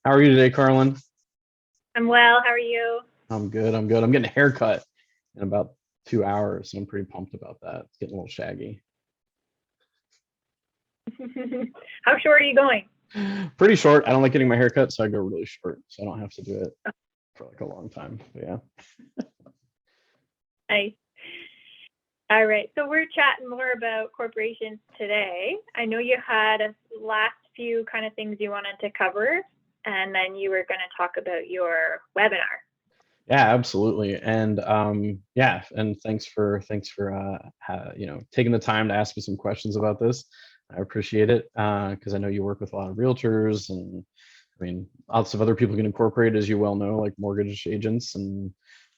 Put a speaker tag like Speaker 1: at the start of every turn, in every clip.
Speaker 1: How are you today, Carlin?
Speaker 2: I'm well. How are you?
Speaker 1: I'm good. I'm good. I'm getting a haircut in about 2 hours, and I'm pretty pumped about that. It's getting a little shaggy.
Speaker 2: How short are you going?
Speaker 1: Pretty short. I don't like getting my hair cut, so I go really short, so I don't have to do it for like a long time. But yeah.
Speaker 2: Nice. All right. So we're chatting more about corporations today. I know you had a last few kind of things you wanted to cover, and then you were going to talk about your webinar.
Speaker 1: Yeah, absolutely. And yeah, and thanks for taking the time to ask me some questions about this. I appreciate it because I know you work with a lot of realtors, and I mean lots of other people can incorporate, as you well know, like mortgage agents and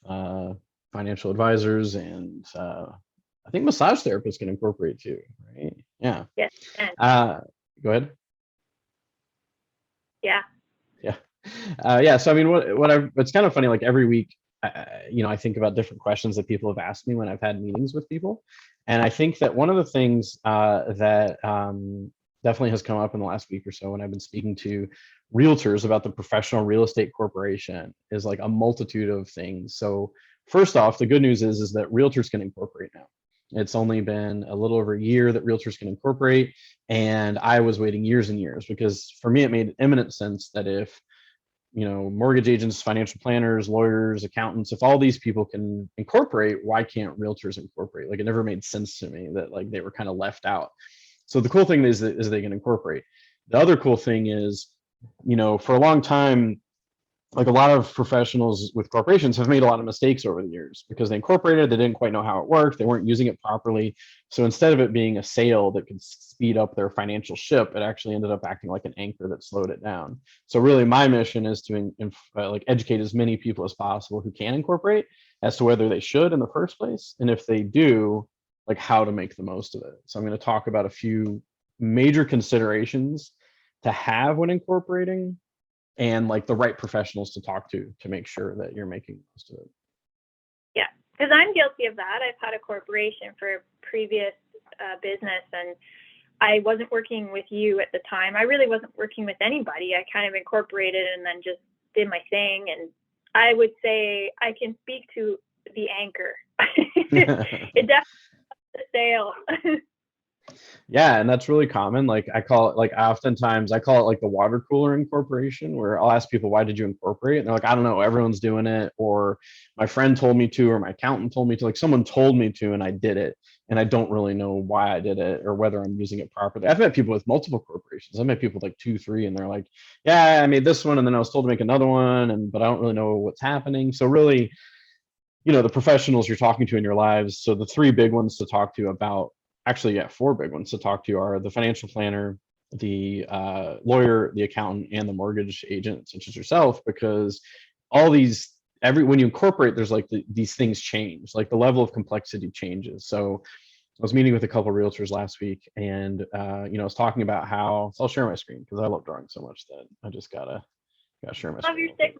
Speaker 1: uh, financial advisors, and I think massage therapists can incorporate too, right? Yeah.
Speaker 2: Yes. And
Speaker 1: Uh, Go ahead.
Speaker 2: yeah.
Speaker 1: Yeah. Yeah. So I mean, it's kind of funny. Like every week, I think about different questions that people have asked me when I've had meetings with people, and I think that one of the things that definitely has come up in the last week or so when I've been speaking to realtors about the professional real estate corporation is like a multitude of things. So first off, the good news is that realtors can incorporate now. It's only been a little over a year that realtors can incorporate, and I was waiting years and years because for me it made eminent sense that if mortgage agents, financial planners, lawyers, accountants, if all these people can incorporate, why can't realtors incorporate? Like it never made sense to me that like they were kind of left out. So the cool thing is they can incorporate. The other cool thing is, for a long time, like a lot of professionals with corporations have made a lot of mistakes over the years because they incorporated, they didn't quite know how it worked, they weren't using it properly. So instead of it being a sail that could speed up their financial ship, it actually ended up acting like an anchor that slowed it down. So really my mission is to like educate as many people as possible who can incorporate as to whether they should in the first place, and if they do, like how to make the most of it. So I'm going to talk about a few major considerations to have when incorporating, and like the right professionals to talk to make sure that you're making the most of it.
Speaker 2: Yeah. Because I'm guilty of that. I've had a corporation for a previous business, and I wasn't working with you at the time. I really wasn't working with anybody. I kind of incorporated and then just did my thing. And I would say I can speak to the anchor. It definitely the sail.
Speaker 1: Yeah, and that's really common. Like I call it, like oftentimes I call it like the water cooler incorporation, where I'll ask people, why did you incorporate? And they're like, I don't know, everyone's doing it, or my friend told me to, or my accountant told me to, like someone told me to and I did it. And I don't really know why I did it or whether I'm using it properly. I've met people with multiple corporations. I've met people with like two, three, and they're like, yeah, I made this one and then I was told to make another one, and but I don't really know what's happening. So really, the professionals you're talking to in your lives. So the three big ones to talk to about, actually, yeah, four big ones to talk to are the financial planner, the lawyer, the accountant, and the mortgage agent, such as yourself, because all these, when you incorporate, there's like these things change, like the level of complexity changes. So I was meeting with a couple of realtors last week, and I was talking about how, so I'll share my screen because I love drawing so much that I just gotta share my
Speaker 2: Love your
Speaker 1: screen.
Speaker 2: stick.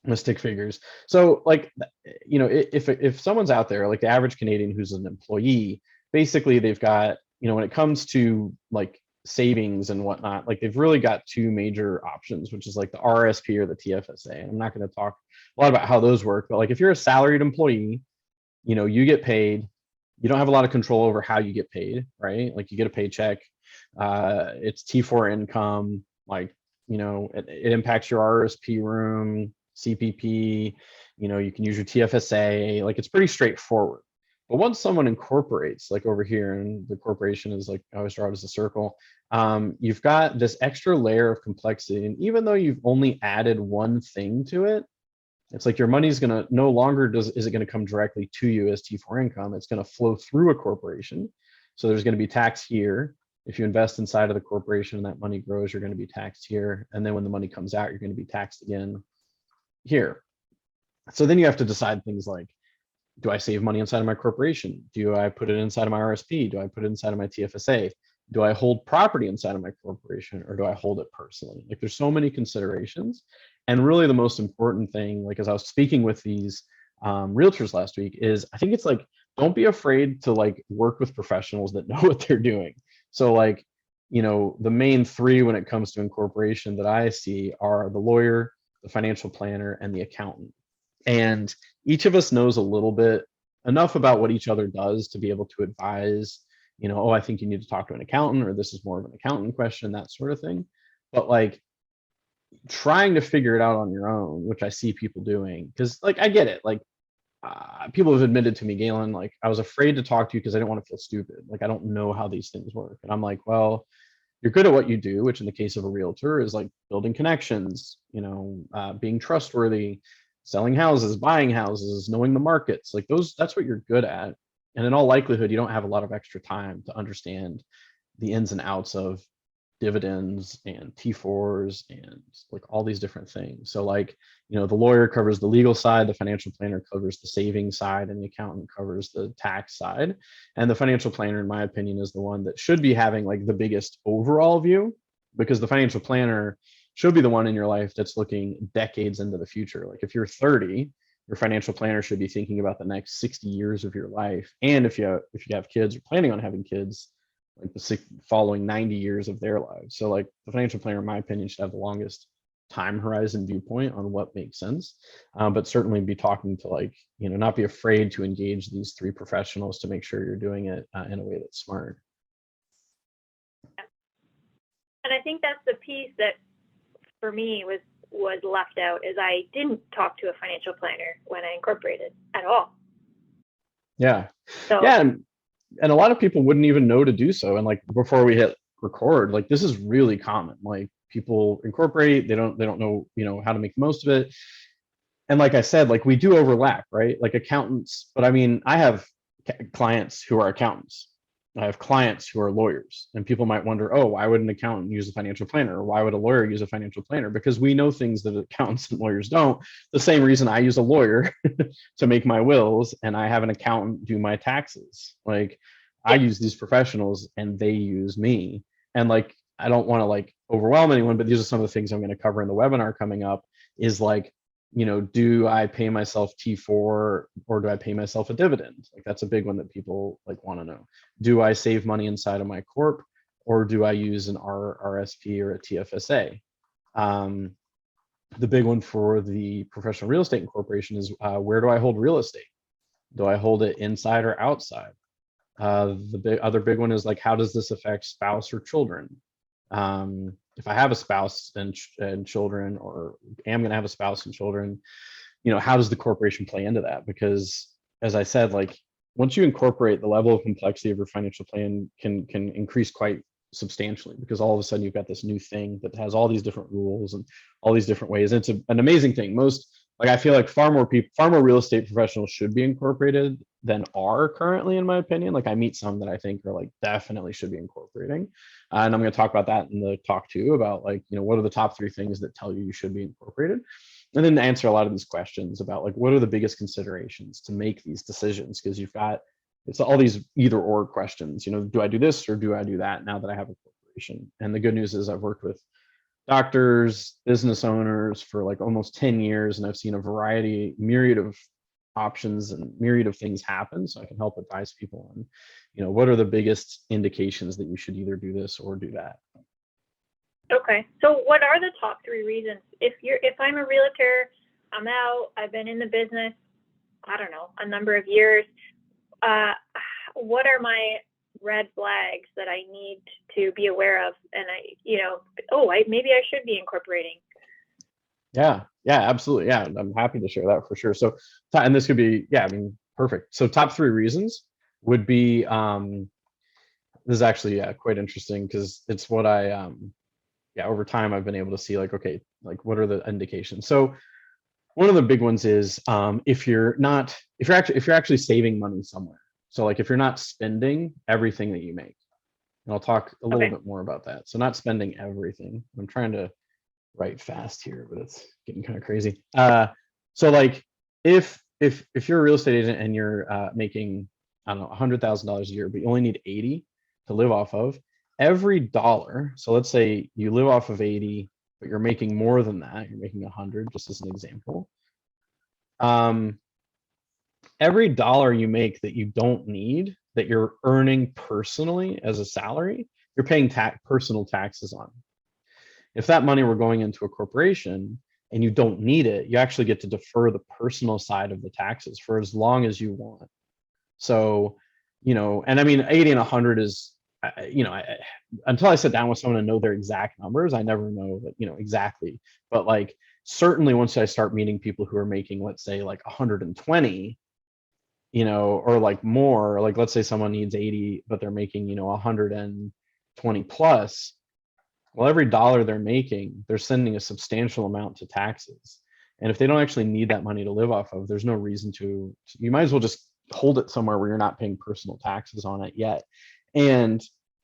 Speaker 1: My stick figures. So like, if someone's out there, like the average Canadian who's an employee, basically they've got, when it comes to like savings and whatnot, like they've really got two major options, which is like the RSP or the TFSA. And I'm not going to talk a lot about how those work, but like if you're a salaried employee, you get paid, you don't have a lot of control over how you get paid, right? Like you get a paycheck, it's T4 income, like, it impacts your RSP room, CPP, you can use your TFSA, like it's pretty straightforward. But once someone incorporates, like over here, and the corporation is like, I always draw it as a circle, you've got this extra layer of complexity. And even though you've only added one thing to it, it's like your money's going to no longer is it going to come directly to you as T4 income. It's going to flow through a corporation. So there's going to be tax here. If you invest inside of the corporation and that money grows, you're going to be taxed here. And then when the money comes out, you're going to be taxed again here. So then you have to decide things like, do I save money inside of my corporation? Do I put it inside of my RSP? Do I put it inside of my TFSA? Do I hold property inside of my corporation, or do I hold it personally? Like there's so many considerations. And really the most important thing, like as I was speaking with these realtors last week, is I think it's like, don't be afraid to like work with professionals that know what they're doing. So like, the main three when it comes to incorporation that I see are the lawyer, the financial planner, and the accountant. And each of us knows a little bit enough about what each other does to be able to advise, oh, I think you need to talk to an accountant, or this is more of an accountant question, that sort of thing. But like trying to figure it out on your own, which I see people doing, because like I get it. Like people have admitted to me, Galen, like I was afraid to talk to you because I didn't want to feel stupid. Like I don't know how these things work. And I'm like, well, you're good at what you do, which in the case of a realtor is like building connections, being trustworthy, selling houses, buying houses, knowing the markets, like that's what you're good at. And in all likelihood, you don't have a lot of extra time to understand the ins and outs of dividends and T4s and like all these different things. So like, the lawyer covers the legal side, the financial planner covers the saving side, and the accountant covers the tax side. And the financial planner, in my opinion, is the one that should be having like the biggest overall view, because the financial planner should be the one in your life that's looking decades into the future. Like if you're 30, your financial planner should be thinking about the next 60 years of your life. And if you have kids or planning on having kids, like the following 90 years of their lives. So like the financial planner, in my opinion, should have the longest time horizon viewpoint on what makes sense, but certainly be talking to like, not be afraid to engage these three professionals to make sure you're doing it in a way that's smart.
Speaker 2: And I think that's the piece that for me was left out, is I didn't talk to a financial planner when I incorporated at all.
Speaker 1: Yeah. So, yeah. And a lot of people wouldn't even know to do so. And like before we hit record, like this is really common. Like people incorporate, they don't know, how to make the most of it. And like I said, like we do overlap, right? Like accountants, but I mean, I have clients who are accountants. I have clients who are lawyers, and people might wonder, oh, why would an accountant use a financial planner? Or why would a lawyer use a financial planner? Because we know things that accountants and lawyers don't. The same reason I use a lawyer to make my wills, and I have an accountant do my taxes. Like I use these professionals and they use me. And like, I don't want to like overwhelm anyone, but these are some of the things I'm going to cover in the webinar coming up, is like, do I pay myself T4 or do I pay myself a dividend? Like that's a big one that people like want to know. Do I save money inside of my corp, or do I use an RSP or a TFSA? The big one for the professional real estate incorporation is where do I hold real estate? Do I hold it inside or outside? The other big one is like, how does this affect spouse or children? If I have a spouse and children, or am going to have a spouse and children, how does the corporation play into that? Because as I said, like once you incorporate, the level of complexity of your financial plan can increase quite substantially, because all of a sudden you've got this new thing that has all these different rules and all these different ways. And it's an amazing thing. I feel like far more real estate professionals should be incorporated than are currently, in my opinion. Like I meet some that I think are like definitely should be incorporating. And I'm going to talk about that in the talk too, about like, what are the top 3 things that tell you should be incorporated? And then answer a lot of these questions about like, what are the biggest considerations to make these decisions? Because it's all these either or questions, do I do this or do I do that now that I have a corporation? And the good news is I've worked with doctors, business owners for like almost 10 years, and I've seen a myriad of options and myriad of things happen. So I can help advise people on, what are the biggest indications that you should either do this or do that.
Speaker 2: Okay. So what are the top 3 reasons? If I'm a realtor, I'm out, I've been in the business, I don't know, a number of years, what are my red flags that I need to be aware of? And maybe I should be incorporating.
Speaker 1: Yeah, absolutely. Yeah, I'm happy to share that for sure. So, and this could be, perfect. So top 3 reasons would be, this is actually, quite interesting, because it's what I, over time I've been able to see like, okay, like what are the indications? So one of the big ones is, if you're actually saving money somewhere. So like if you're not spending everything that you make, and I'll talk a little bit more about that. So not spending everything. I'm trying to write fast here, but it's getting kind of crazy. So like if you're a real estate agent and you're making, I don't know, $100,000 a year, but you only need 80 to live off of, every dollar. So let's say you live off of 80, but you're making more than that. You're making 100, just as an example. Every dollar you make that you don't need, that you're earning personally as a salary, you're paying personal taxes on. If that money were going into a corporation and you don't need it, you actually get to defer the personal side of the taxes for as long as you want. So, and I mean, 80 and 100 is, until I sit down with someone and know their exact numbers, I never know that, exactly. But like, certainly once I start meeting people who are making, let's say like 120, or like more, like let's say someone needs 80, but they're making, 120 plus. Well, every dollar they're making, they're sending a substantial amount to taxes. And if they don't actually need that money to live off of, there's no reason to, you might as well just hold it somewhere where you're not paying personal taxes on it yet. And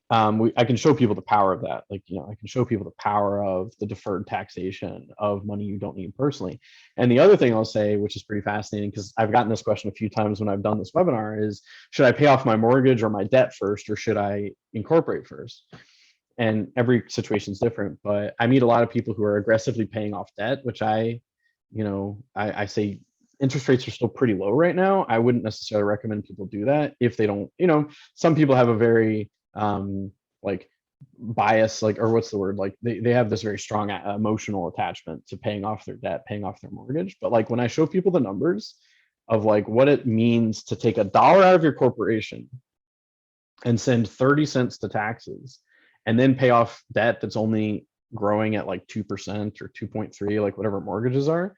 Speaker 1: I can show people the power of that. Like, I can show people the power of the deferred taxation of money you don't need personally. And the other thing I'll say, which is pretty fascinating, because I've gotten this question a few times when I've done this webinar, is should I pay off my mortgage or my debt first, or should I incorporate first? And every situation is different, but I meet a lot of people who are aggressively paying off debt, which I say interest rates are still pretty low right now. I wouldn't necessarily recommend people do that if they don't, some people have a very like bias, like, or what's the word? Like they have this very strong emotional attachment to paying off their debt, paying off their mortgage. But like when I show people the numbers of like what it means to take $1 out of your corporation and send 30 cents to taxes, and then pay off debt that's only growing at like 2% or 2.3, like whatever mortgages are,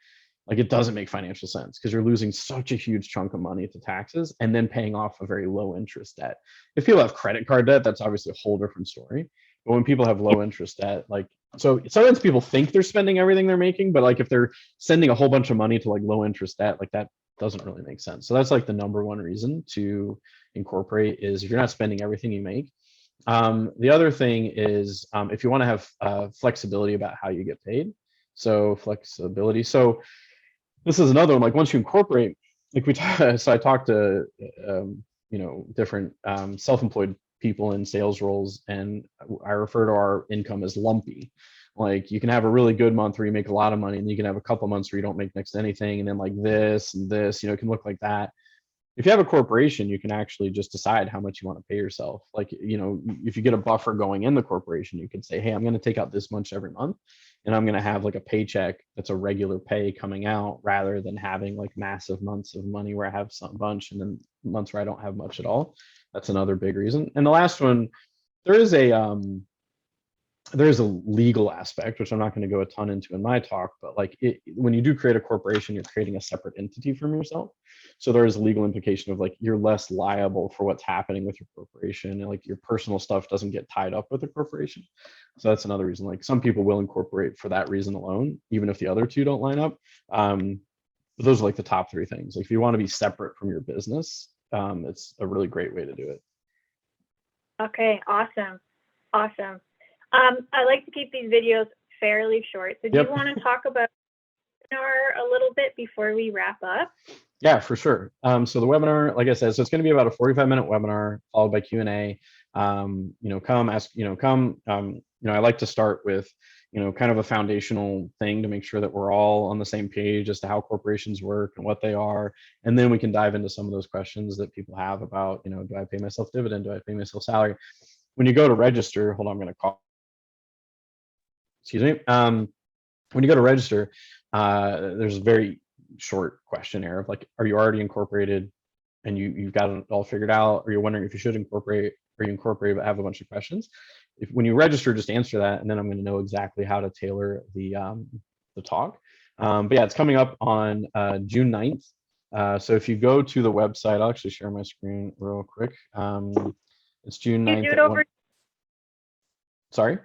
Speaker 1: like it doesn't make financial sense because you're losing such a huge chunk of money to taxes and then paying off a very low interest debt. If people have credit card debt, that's obviously a whole different story. But when people have low interest debt, like, so sometimes people think they're spending everything they're making, but like if they're sending a whole bunch of money to like low interest debt, like that doesn't really make sense. So that's like the number one reason to incorporate, is if you're not spending everything you make. The other thing is if you want to have flexibility about how you get paid. So flexibility. So this is another one. Like once you incorporate, like so I talked to different self-employed people in sales roles, and I refer to our income as lumpy. Like you can have a really good month where you make a lot of money, and you can have a couple months where you don't make next to anything, and then like this and this, it can look like that. If you have a corporation, you can actually just decide how much you want to pay yourself. Like, if you get a buffer going in the corporation, you can say, hey, I'm going to take out this much every month, and I'm going to have like a paycheck that's a regular pay coming out, rather than having like massive months of money where I have some bunch and then months where I don't have much at all. That's another big reason. And the last one, there is a legal aspect, which I'm not going to go a ton into in my talk, but like when you do create a corporation, you're creating a separate entity from yourself. So there is a legal implication of like, you're less liable for what's happening with your corporation, and like your personal stuff doesn't get tied up with the corporation. So that's another reason. Like some people will incorporate for that reason alone, even if the other two don't line up. But those are like the top three things. Like if you want to be separate from your business, it's a really great way to do it.
Speaker 2: Okay, awesome. I like to keep these videos fairly short. So do you want to talk about the webinar a little bit before we wrap up?
Speaker 1: Yeah, for sure. So the webinar, like I said, so it's going to be about a 45-minute webinar followed by Q&A. Come ask, I like to start with, kind of a foundational thing to make sure that we're all on the same page as to how corporations work and what they are. And then we can dive into some of those questions that people have about, do I pay myself dividend? Do I pay myself salary? When you go to register, hold on, I'm going to call. Excuse me. When you go to register, there's a very short questionnaire of like, are you already incorporated and you've got it all figured out, or you're wondering if you should incorporate, or you incorporate but have a bunch of questions. When you register, just answer that, and then I'm going to know exactly how to tailor the talk. But yeah, it's coming up on June 9th. So if you go to the website, I'll actually share my screen real quick. It's June 9th.
Speaker 2: You do it over.
Speaker 1: Sorry.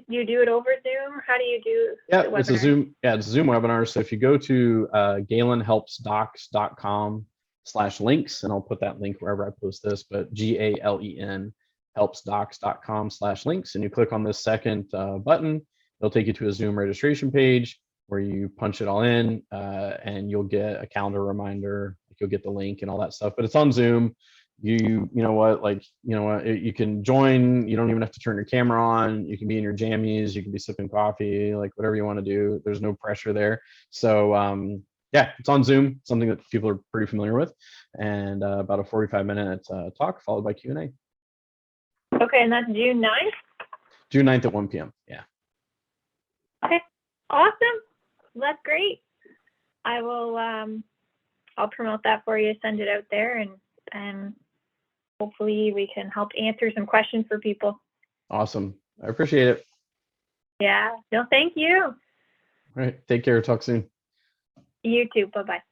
Speaker 2: You do it over Zoom? How do you do?
Speaker 1: Yeah, it's a Zoom. Yeah, it's a Zoom webinar. So if you go to galenhelpsdocs.com/links, and I'll put that link wherever I post this, but GALEN helpsdocs.com/links, and you click on this second button, it'll take you to a Zoom registration page where you punch it all in, and you'll get a calendar reminder. You'll get the link and all that stuff. But it's on Zoom. You can join. You don't even have to turn your camera on. You can be in your jammies, you can be sipping coffee, like whatever you want to do. There's no pressure there. So yeah, it's on Zoom, something that people are pretty familiar with, and about a 45-minute talk followed by Q&A.
Speaker 2: Okay, and that's June 9th?
Speaker 1: June 9th at 1 p.m. Yeah.
Speaker 2: Okay, awesome. That's great. I will, I'll promote that for you, send it out there, and hopefully we can help answer some questions for people.
Speaker 1: Awesome. I appreciate it.
Speaker 2: Yeah, no, thank you.
Speaker 1: All right. Take care. Talk soon.
Speaker 2: You too. Bye-bye.